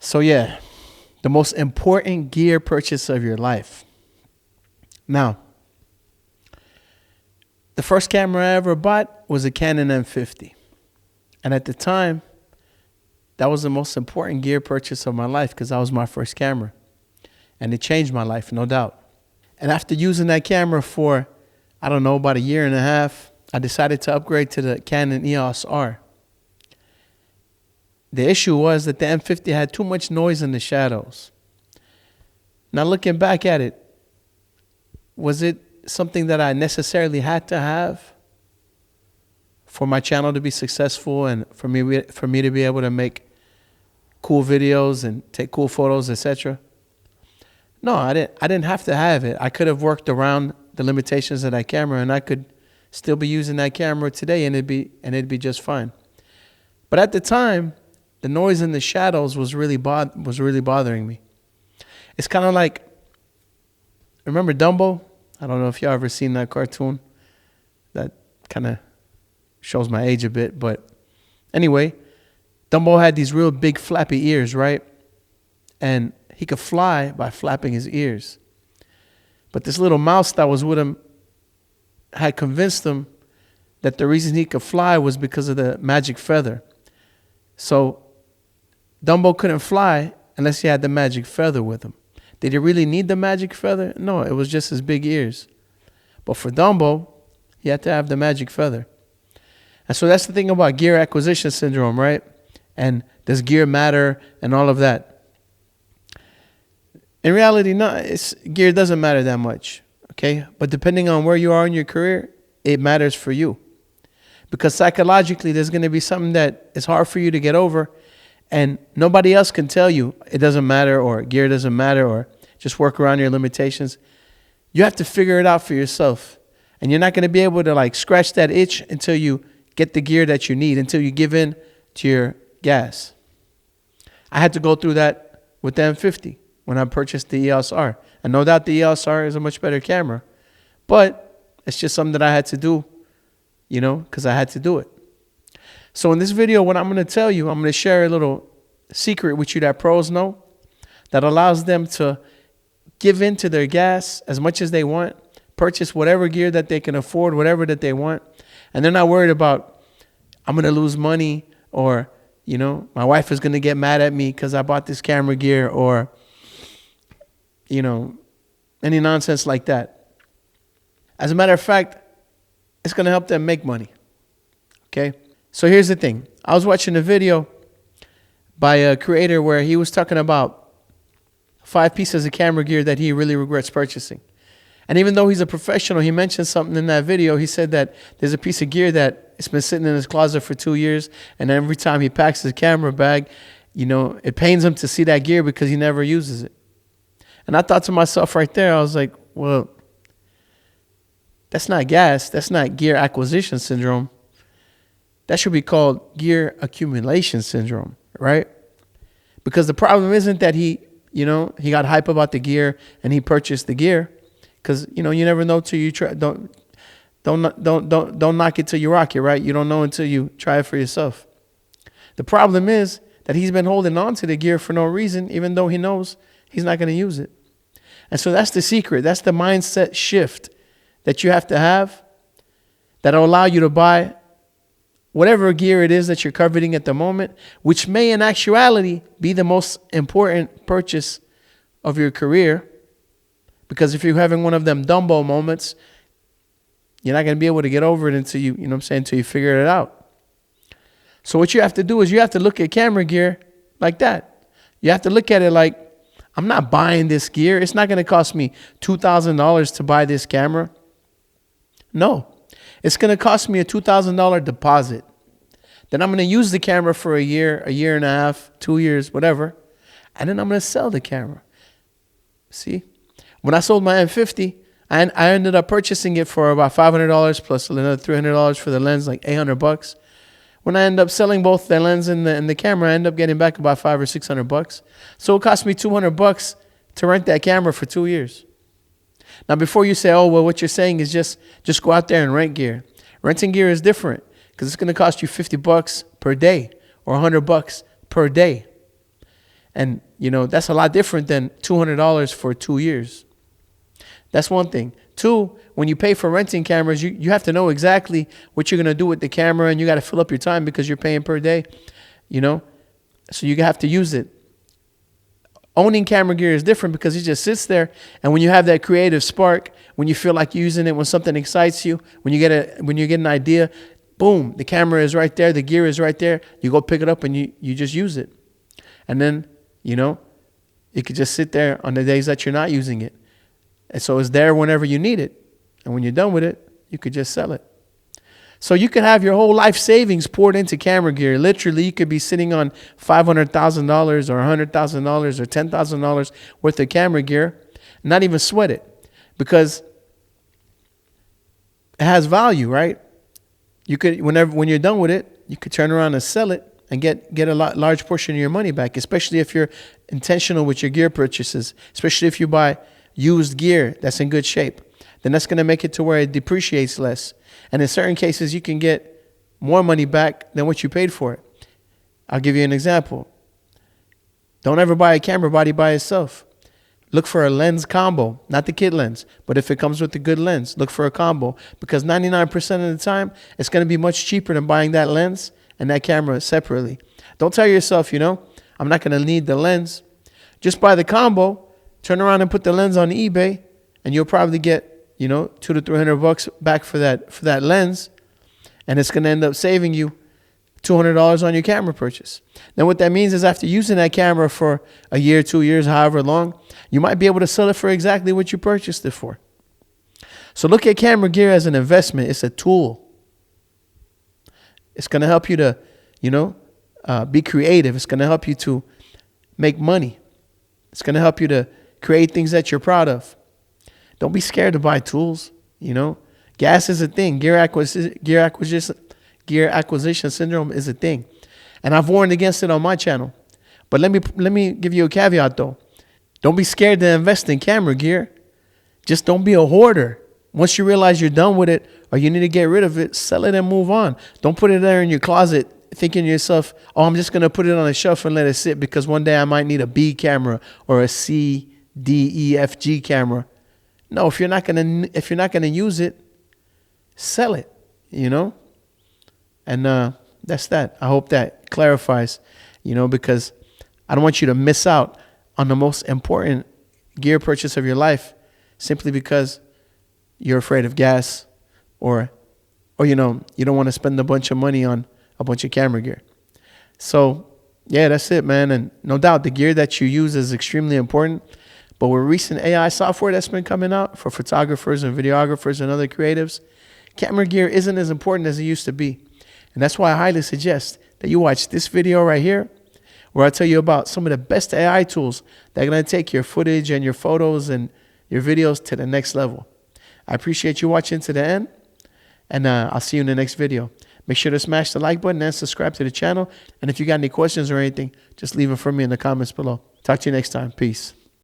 So yeah, the most important gear purchase of your life. Now, the first camera I ever bought was a Canon M50. And at the time, that was the most important gear purchase of my life because that was my first camera. And it changed my life, no doubt. And after using that camera for, I don't know, about a year and a half, I decided to upgrade to the Canon EOS R. The issue was that the M50 had too much noise in the shadows. Now looking back at it, was it something that I necessarily had to have for my channel to be successful and for me to be able to make cool videos and take cool photos, etc.? No, I didn't have to have it. I could have worked around the limitations of that camera, and I could still be using that camera today, and it'd be just fine. But at the time, the noise in the shadows was really bothering me. It's kind of like, remember Dumbo? I don't know if y'all ever seen that cartoon. That kind of shows my age a bit, but anyway, Dumbo had these real big flappy ears, right? And he could fly by flapping his ears. But this little mouse that was with him had convinced him that the reason he could fly was because of the magic feather. So Dumbo couldn't fly unless he had the magic feather with him. Did he really need the magic feather? No, it was just his big ears. But for Dumbo, he had to have the magic feather. And so that's the thing about gear acquisition syndrome, right? And does gear matter and all of that? In reality, no, gear doesn't matter that much, okay? But depending on where you are in your career, it matters for you. Because psychologically, there's going to be something that is hard for you to get over, and nobody else can tell you it doesn't matter or gear doesn't matter or just work around your limitations. You have to figure it out for yourself. And you're not going to be able to like scratch that itch until you get the gear that you need, until you give in to your gas. I had to go through that with the M50 when I purchased the EOS R. And no doubt the EOS R is a much better camera. But it's just something that I had to do, you know, because I had to do it. So in this video, what I'm going to tell you, I'm going to share a little secret with you that pros know that allows them to give in to their gas as much as they want, purchase whatever gear that they can afford, whatever that they want. And they're not worried about, I'm going to lose money, or, you know, my wife is going to get mad at me because I bought this camera gear, or, you know, any nonsense like that. As a matter of fact, it's going to help them make money. Okay? So here's the thing. I was watching a video by a creator where he was talking about 5 pieces of camera gear that he really regrets purchasing. And even though he's a professional, he mentioned something in that video. He said that there's a piece of gear that it's been sitting in his closet for 2 years, and every time he packs his camera bag, you know, it pains him to see that gear because he never uses it. And I thought to myself right there, I was like, well, that's not gas. That's not gear acquisition syndrome. That should be called gear accumulation syndrome, right? Because the problem isn't that he got hype about the gear and he purchased the gear. Because, you know, you never know till you try. Don't knock it till you rock it, right? You don't know until you try it for yourself. The problem is that he's been holding on to the gear for no reason, even though he knows he's not going to use it. And so that's the secret. That's the mindset shift that you have to have that'll allow you to buy whatever gear it is that you're coveting at the moment, which may in actuality be the most important purchase of your career. Because if you're having one of them Dumbo moments, you're not going to be able to get over it until until you figure it out. So what you have to do is you have to look at camera gear like that. You have to look at it like, I'm not buying this gear. It's not going to cost me $2,000 to buy this camera. No, it's going to cost me a $2,000 deposit. Then I'm going to use the camera for a year and a half, 2 years, whatever. And then I'm going to sell the camera. See? When I sold my M50, I ended up purchasing it for about $500 plus another $300 for the lens, like $800. When I end up selling both the lens and the camera, I end up getting back about $500 or $600. So it cost me $200 to rent that camera for 2 years. Now, before you say, oh, well, what you're saying is just go out there and rent gear. Renting gear is different because it's going to cost you $50 per day or $100 per day. And, you know, that's a lot different than $200 for 2 years. That's one thing. Two, when you pay for renting cameras, you have to know exactly what you're going to do with the camera, and you got to fill up your time because you're paying per day, you know. So you have to use it. Owning camera gear is different because it just sits there, and when you have that creative spark, when you feel like using it, when something excites you, when you get an idea, boom, the camera is right there, the gear is right there. You go pick it up and you just use it. And then, you know, it could just sit there on the days that you're not using it. And so it's there whenever you need it. And when you're done with it, you could just sell it. So you could have your whole life savings poured into camera gear. Literally, you could be sitting on $500,000 or $100,000 or $10,000 worth of camera gear, and not even sweat it, because it has value, right? You could, when you're done with it, you could turn around and sell it and get a large portion of your money back, especially if you're intentional with your gear purchases, especially if you buy used gear that's in good shape. Then that's going to make it to where it depreciates less. And in certain cases, you can get more money back than what you paid for it. I'll give you an example. Don't ever buy a camera body by itself. Look for a lens combo, not the kit lens, but if it comes with a good lens, look for a combo, because 99% of the time, it's going to be much cheaper than buying that lens and that camera separately. Don't tell yourself, you know, I'm not going to need the lens. Just buy the combo, turn around and put the lens on eBay, and you'll probably get, you know, $200 to $300 back for that lens, and it's going to end up saving you $200 on your camera purchase. Then what that means is after using that camera for a year, 2 years, however long, you might be able to sell it for exactly what you purchased it for. So look at camera gear as an investment. It's a tool. It's going to help you to, you know, be creative. It's going to help you to make money. It's going to help you to create things that you're proud of. Don't be scared to buy tools, you know. Gas is a thing. Gear acquisition syndrome is a thing. And I've warned against it on my channel. But let me give you a caveat though. Don't be scared to invest in camera gear. Just don't be a hoarder. Once you realize you're done with it or you need to get rid of it, sell it and move on. Don't put it there in your closet thinking to yourself, oh, I'm just going to put it on a shelf and let it sit because one day I might need a B camera or a C, D, E, F, G camera. No, if you're not gonna use it, sell it, you know. And that's that. I hope that clarifies, you know, because I don't want you to miss out on the most important gear purchase of your life simply because you're afraid of gas or you know, you don't want to spend a bunch of money on a bunch of camera gear. So yeah, that's it, man. And no doubt the gear that you use is extremely important. But with recent AI software that's been coming out for photographers and videographers and other creatives, camera gear isn't as important as it used to be. And that's why I highly suggest that you watch this video right here, where I tell you about some of the best AI tools that are going to take your footage and your photos and your videos to the next level. I appreciate you watching to the end, and I'll see you in the next video. Make sure to smash the like button and subscribe to the channel. And if you got any questions or anything, just leave them for me in the comments below. Talk to you next time. Peace.